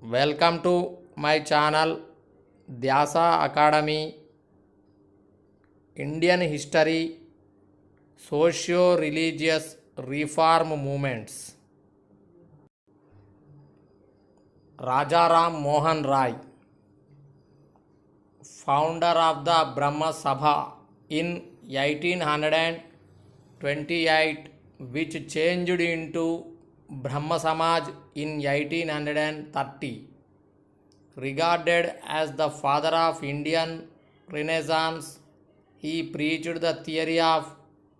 Welcome to my channel Dhyasa Academy Indian History Socio-Religious Reform Movements. Rajaram Mohan Rai, founder of the Brahma Sabha in 1828, which changed into Brahma Samaj in 1830. Regarded as the father of Indian Renaissance, he preached the theory of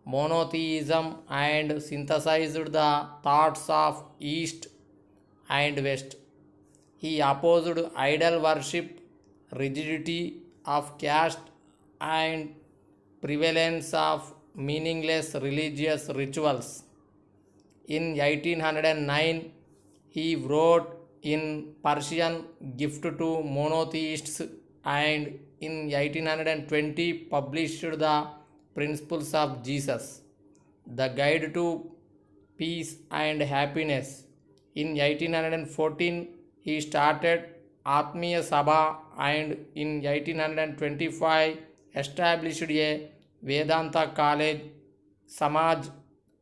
monotheism and synthesized the thoughts of East and West. He opposed idol worship, rigidity of caste, and prevalence of meaningless religious rituals. In 1809, he wrote in Persian Gift to Monotheists, and in 1820 published the Principles of Jesus, the Guide to Peace and Happiness. In 1814, he started Atmiya Sabha, and in 1825 established a Vedanta College. Samaj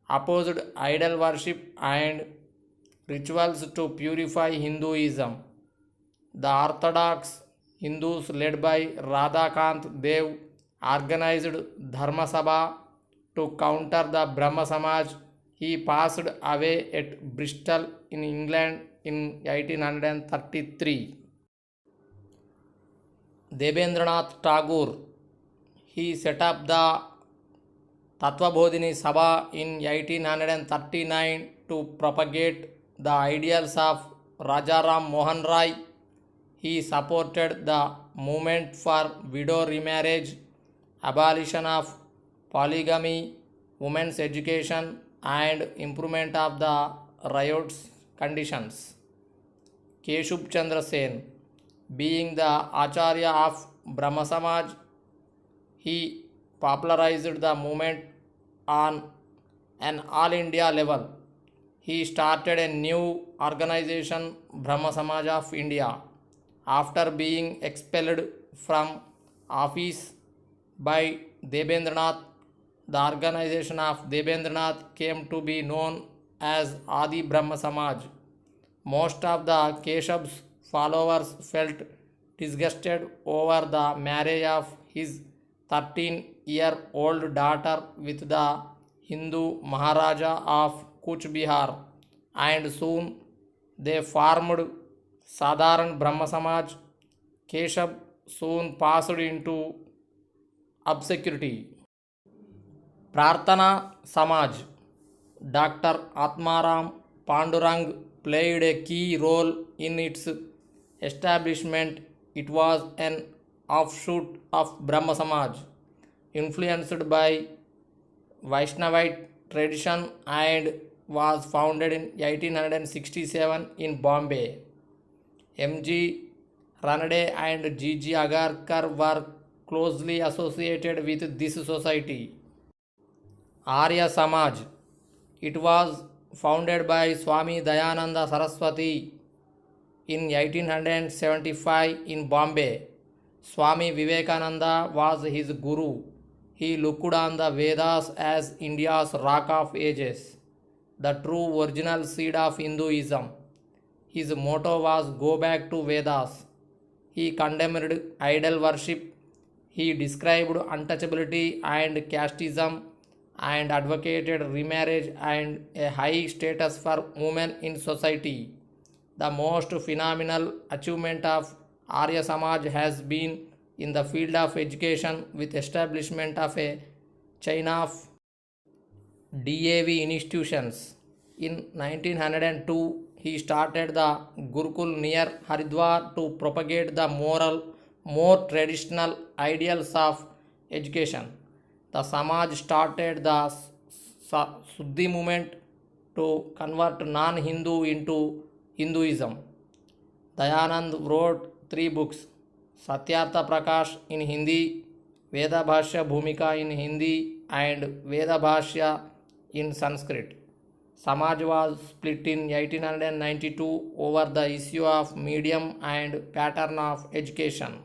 opposed idol worship and rituals to purify Hinduism. The Orthodox Hindus led by Radhakant Dev organized Dharma Sabha to counter the Brahma Samaj. He passed away at Bristol in England in 1833. Debendranath Tagore, he set up the Tattvabodhini Sabha in 1839 to propagate the ideals of Rajaram Mohan Rai. He supported the movement for widow remarriage, abolition of polygamy, women's education, and improvement of the riots conditions. Keshub Chandra Sen, being the Acharya of Brahma Samaj, he popularized the movement on an all India level. He started a new organization, Brahma Samaj of India. After being expelled from office by Debendranath, the organization of Debendranath came to be known as Adi Brahma Samaj. Most of the Keshav's followers felt disgusted over the marriage of his 13-year-old daughter with the Hindu Maharaja of Kuch Bihar, and soon they formed Sadharan Brahma Samaj. Keshav soon passed into obscurity. Prarthana Samaj, Dr. Atmaram Pandurang played a key role in its establishment. It was an offshoot of Brahma Samaj, influenced by Vaishnavite tradition, and was founded in 1867 in Bombay. M.G. Ranade and G.G. Agarkar were closely associated with this society. Arya Samaj, it was founded by Swami Dayananda Saraswati in 1875 in Bombay. Swami Vivekananda was his guru. He looked on the Vedas as India's rock of ages, the true original seed of Hinduism. His motto was "Go back to Vedas." He condemned idol worship. He described untouchability and casteism, and advocated remarriage and a high status for women in society. The most phenomenal achievement of Arya Samaj has been in the field of education, with establishment of a chain of DAV institutions. In 1902, he started the Gurukul near Haridwar to propagate the more traditional ideals of education. The Samaj started the Suddhi movement to convert non-Hindu into Hinduism. Dayanand wrote 3 books: Satyartha Prakash in Hindi, Veda Bhashya Bhumika in Hindi, and Veda Bhashya in Sanskrit. Samaj was split in 1892 over the issue of medium and pattern of education.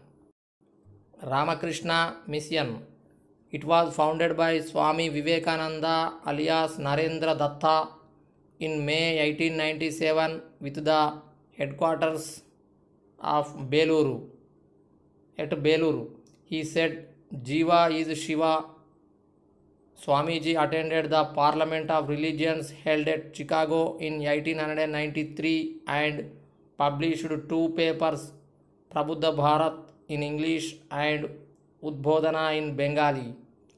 Ramakrishna Mission. It was founded by Swami Vivekananda alias Narendra Datta in May 1897 with the headquarters of Beluru at Beluru. He said, Jiva is Shiva. Swamiji attended the Parliament of Religions held at Chicago in 1893 and published two papers, Prabuddha Bharat in English and Udbodhana in Bengali.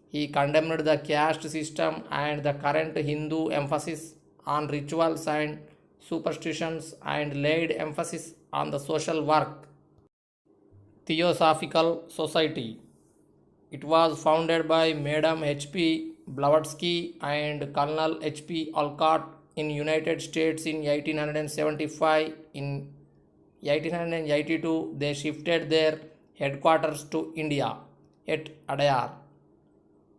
He condemned the caste system and the current Hindu emphasis on rituals and superstitions and laid emphasis on the social work. Theosophical Society. It was founded by Madam H.P. Blavatsky and Colonel H.P. Olcott in United States in 1875. In 1882, they shifted their headquarters to India at Adyar,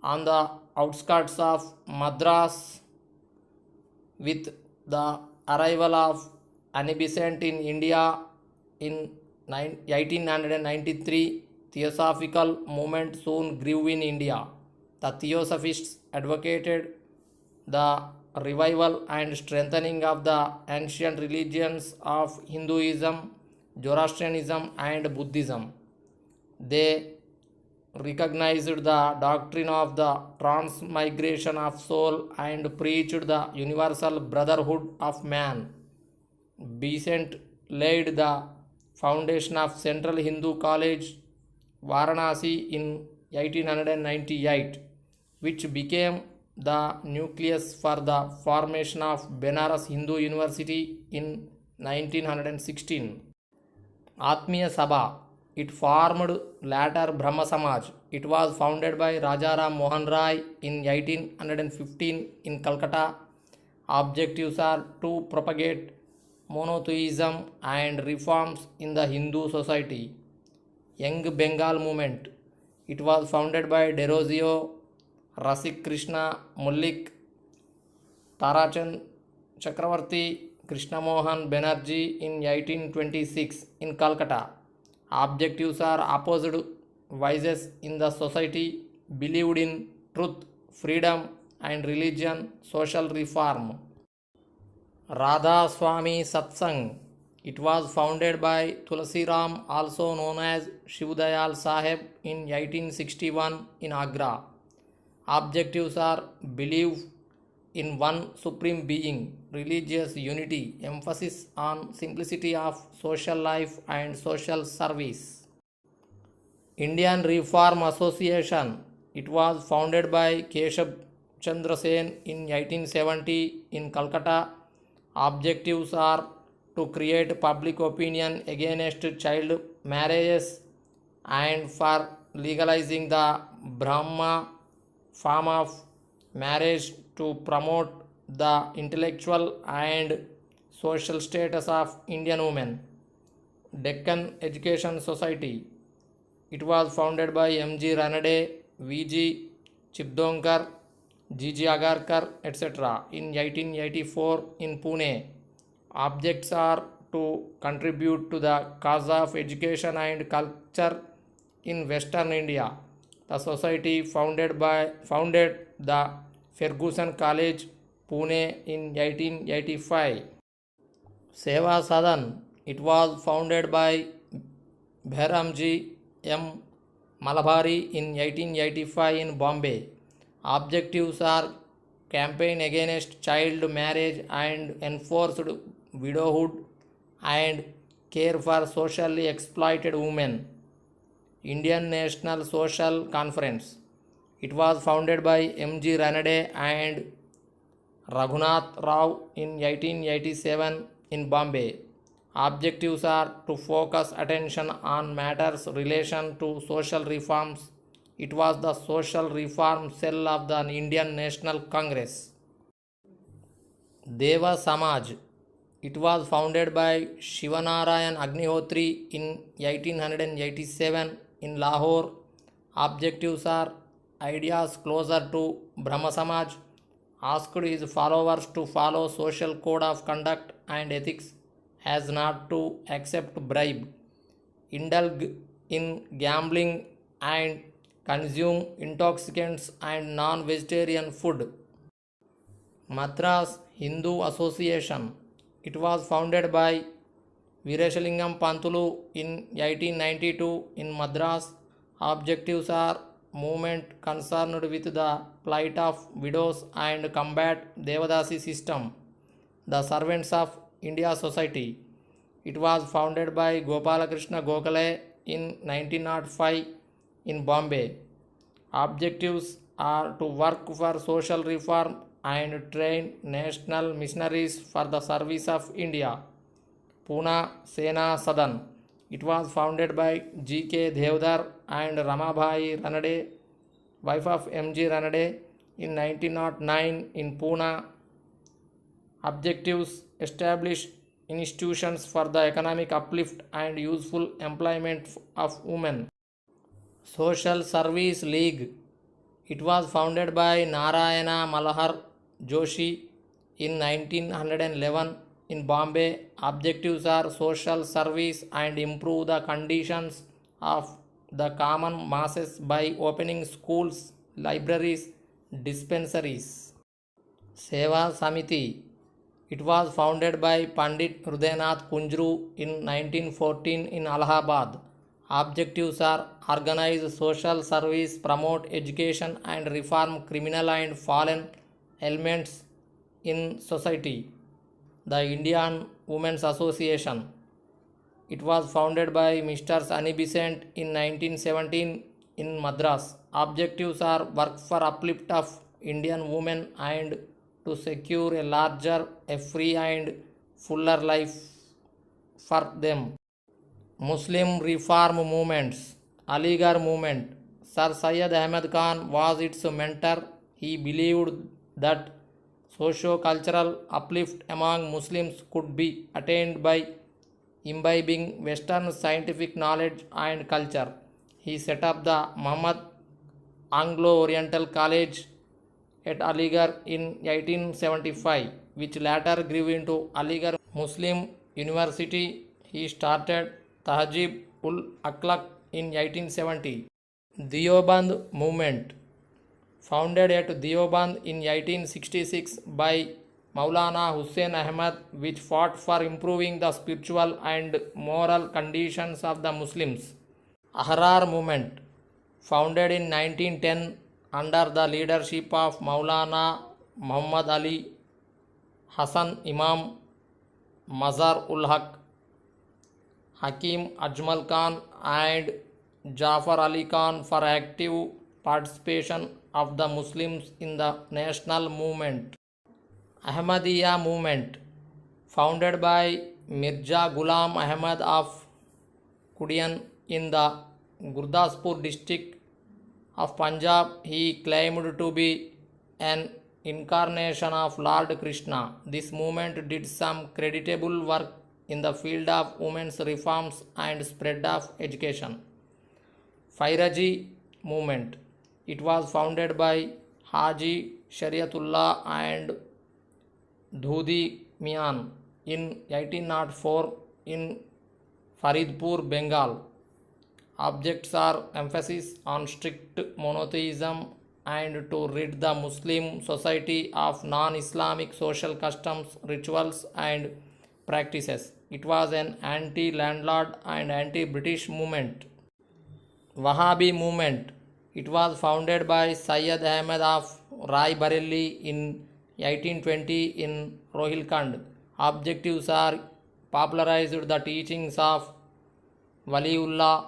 on the outskirts of Madras. With the arrival of Annie Besant in India in 1893, Theosophical movement soon grew in India. The Theosophists advocated the revival and strengthening of the ancient religions of Hinduism, Zoroastrianism, and Buddhism. They recognized the doctrine of the transmigration of soul and preached the universal brotherhood of man. Besant laid the foundation of Central Hindu College, Varanasi in 1898, which became the nucleus for the formation of Benares Hindu University in 1916. Atmiya Sabha. It formed later Brahma Samaj. It was founded by Rajaram Mohan Rai in 1815 in Calcutta. Objectives are to propagate monotheism and reforms in the Hindu society. Young Bengal Movement. It was founded by Derozio, Rasik Krishna Mullik, Tarachand Chakravarti, Krishna Mohan Banerjee in 1826 in Calcutta. Objectives are opposed vices in the society, believed in truth, freedom and religion, social reform. Radha Swami Satsang. It was founded by Tulsi Ram, also known as Shivdayal Sahib, in 1861 in Agra. Objectives are belief in one supreme being, religious unity, emphasis on simplicity of social life and social service. Indian Reform Association. It was founded by Keshab Chandra Sen in 1870 in Calcutta. Objectives are to create public opinion against child marriages and for legalizing the Brahma form of marriage to promote the intellectual and social status of Indian women. Deccan Education Society. It was founded by M.G. Ranade, V.G. Chipdonkar, G.G. Agarkar, etc. in 1884 in Pune. Objects are to contribute to the cause of education and culture in Western India. The society founded the Ferguson College, Pune in 1885. Seva Sadan. It was founded by Bhairamji M. Malabari in 1885 in Bombay. Objectives are campaign against child marriage and enforced widowhood and care for socially exploited women. Indian National Social Conference. It was founded by M.G. Ranade and Raghunath Rao in 1887 in Bombay. Objectives are to focus attention on matters relation to social reforms. It was the social reform cell of the Indian National Congress. Deva Samaj. It was founded by Shivanarayan Agnihotri in 1887 in Lahore. Objectives are ideas closer to Brahma Samaj. asked his followers to follow social code of conduct and ethics as not to accept bribe, indulge in gambling, and consume intoxicants and non-vegetarian food. Madras Hindu Association. It was founded by Veerashalingam Pantulu in 1892 in Madras. Objectives are movement concerned with the plight of widows and combat Devadasi system, the servants of India Society. It was founded by Gopalakrishna Gokhale in 1905 in Bombay. Objectives are to work for social reform and train national missionaries for the service of India. Pune Sena Sadan. It was founded by G.K. Devdar and Ramabhai Ranade, wife of M.G. Ranade, in 1909 in Pune. Objectives: establish institutions for the economic uplift and useful employment of women. Social Service League. It was founded by Narayana Malhar Joshi in 1911 in Bombay. Objectives are social service and improve the conditions of the common masses by opening schools, libraries, dispensaries. Seva Samiti. It was founded by Pandit Hridaynath Kunjru in 1914 in Allahabad. Objectives are organize social service, promote education, and reform criminal and fallen elements in society. The Indian Women's Association. It was founded by Mr. Sunny Besant in 1917 in Madras. Objectives are work for uplift of Indian women and to secure a larger, a free and fuller life for them. Muslim reform movements. Aligarh movement. Sir Syed Ahmad Khan was its mentor. He believed that socio-cultural uplift among Muslims could be attained by imbibing Western scientific knowledge and culture. He set up the Muhammad Anglo-Oriental College at Aligarh in 1875, which later grew into Aligarh Muslim University. He started Tahzib ul Akhlaq in 1870. Deoband movement. Founded at Deoband in 1866 by Maulana Hussain Ahmad, which fought for improving the spiritual and moral conditions of the Muslims. Ahrar movement. Founded in 1910 under the leadership of Maulana Muhammad Ali Hassan Imam, Mazar ul Haq, Hakim Ajmal Khan, and Jafar Ali Khan for active participation of the Muslims in the national movement. Ahmadiyya movement. Founded by Mirza Ghulam Ahmad of Kudian in the Gurdaspur district of Punjab, he claimed to be an incarnation of Lord Krishna. This movement did some creditable work in the field of women's reforms and spread of education. Fairaji movement. It was founded by Haji Shariatullah and Dhudi Mian in 1804 in Faridpur, Bengal. Objects are emphasis on strict monotheism and to rid the Muslim society of non-Islamic social customs, rituals, and practices. It was an anti-landlord and anti-British movement. Wahhabi movement. It was founded by Syed Ahmed of Rai Bareli in 1820 in Rohilkhand. Objectives are popularized the teachings of Waliullah,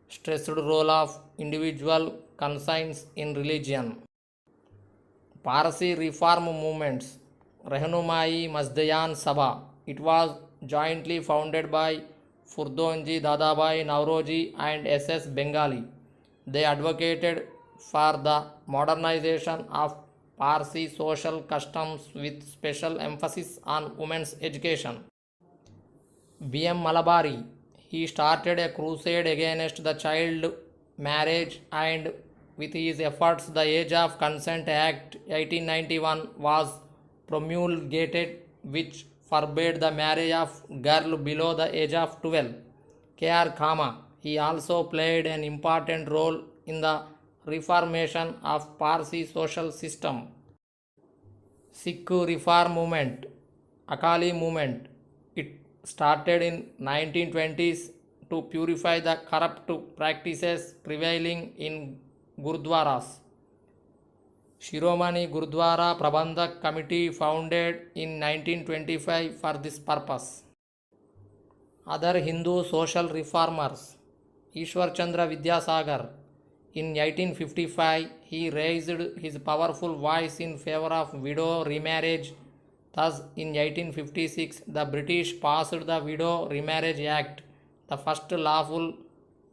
stressed role of individual conscience in religion. Parsi reform movements. Rehnumai Mazdayan Sabha. It was jointly founded by Furdonji Dadabai Nauroji and S.S. Bengali. They advocated for the modernization of Parsi social customs with special emphasis on women's education. B.M. Malabari. He started a crusade against the child marriage and with his efforts, the Age of Consent Act 1891 was promulgated, which forbade the marriage of girl below the age of 12. K.R. Khama. He also played an important role in the reformation of Parsi social system. Sikh Reform Movement, Akali Movement. It started in 1920s to purify the corrupt practices prevailing in Gurdwaras. Shiromani Gurdwara Prabandhak Committee founded in 1925 for this purpose. Other Hindu social reformers. Ishwar Chandra Vidyasagar. In 1855, he raised his powerful voice in favor of widow remarriage. Thus, in 1856, the British passed the Widow Remarriage Act. The first lawful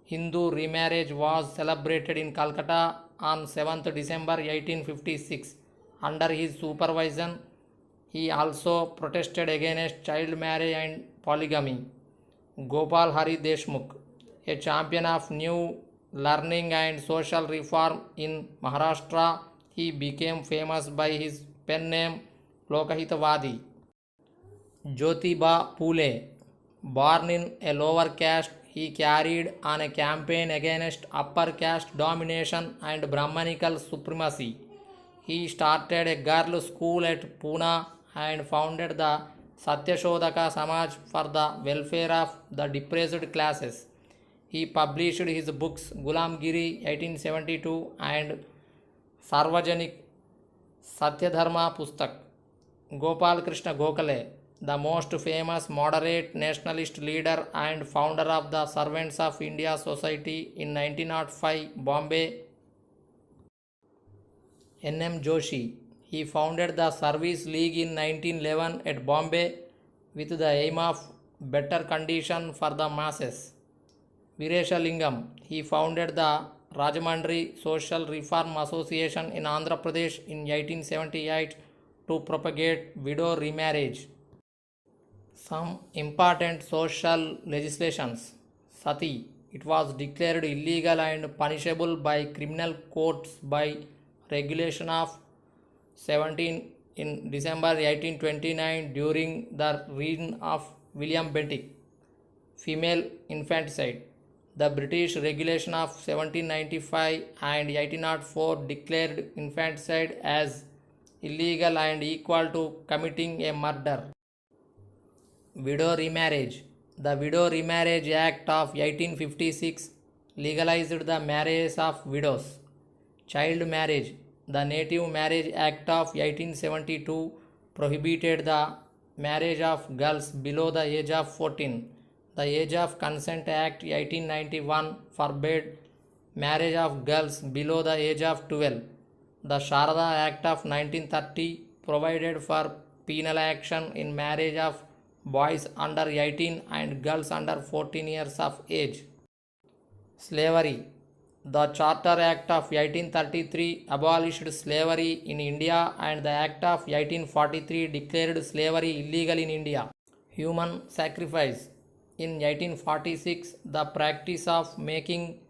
Hindu remarriage was celebrated in Calcutta on 7th December 1856. Under his supervision, he also protested against child marriage and polygamy. Gopal Hari Deshmukh, a champion of new learning and social reform in Maharashtra, he became famous by his pen name Lokahitavadi. Jyotiba Phule, born in a lower caste, he carried on a campaign against upper caste domination and Brahmanical supremacy. He started a girls' school at Pune and founded the Satyashodhaka Samaj for the welfare of the depressed classes. He published his books Gulamgiri 1872 and Sarvajanik Satyadharma Pustak. Gopal Krishna Gokhale, the most famous moderate nationalist leader and founder of the Servants of India Society in 1905, Bombay. N.M. Joshi, he founded the Service League in 1911 at Bombay with the aim of better condition for the masses. Viresha Lingam, he founded the Rajamandri Social Reform Association in Andhra Pradesh in 1878 to propagate widow remarriage. Some important social legislations. Sati, it was declared illegal and punishable by criminal courts by regulation of 17 in December 1829 during the reign of William Bentinck. Female infanticide. The British regulation of 1795 and 1804 declared infanticide as illegal and equal to committing a murder. Widow remarriage. The Widow Remarriage Act of 1856 legalized the marriages of widows. Child marriage. The Native Marriage Act of 1872 prohibited the marriage of girls below the age of 14. The Age of Consent Act 1891 forbade marriage of girls below the age of 12. The Sharada Act of 1930 provided for penal action in marriage of boys under 18 and girls under 14 years of age. Slavery. The Charter Act of 1833 abolished slavery in India and the Act of 1843 declared slavery illegal in India. Human sacrifice. In 1846, the practice of making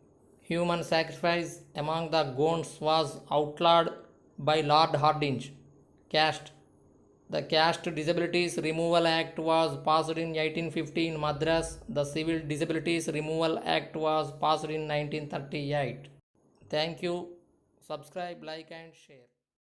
human sacrifice among the Gonds was outlawed by Lord Hardinge. Caste. The Caste Disabilities Removal Act was passed in 1850 in Madras. The Civil Disabilities Removal Act was passed in 1938. Thank you. Subscribe, like and share.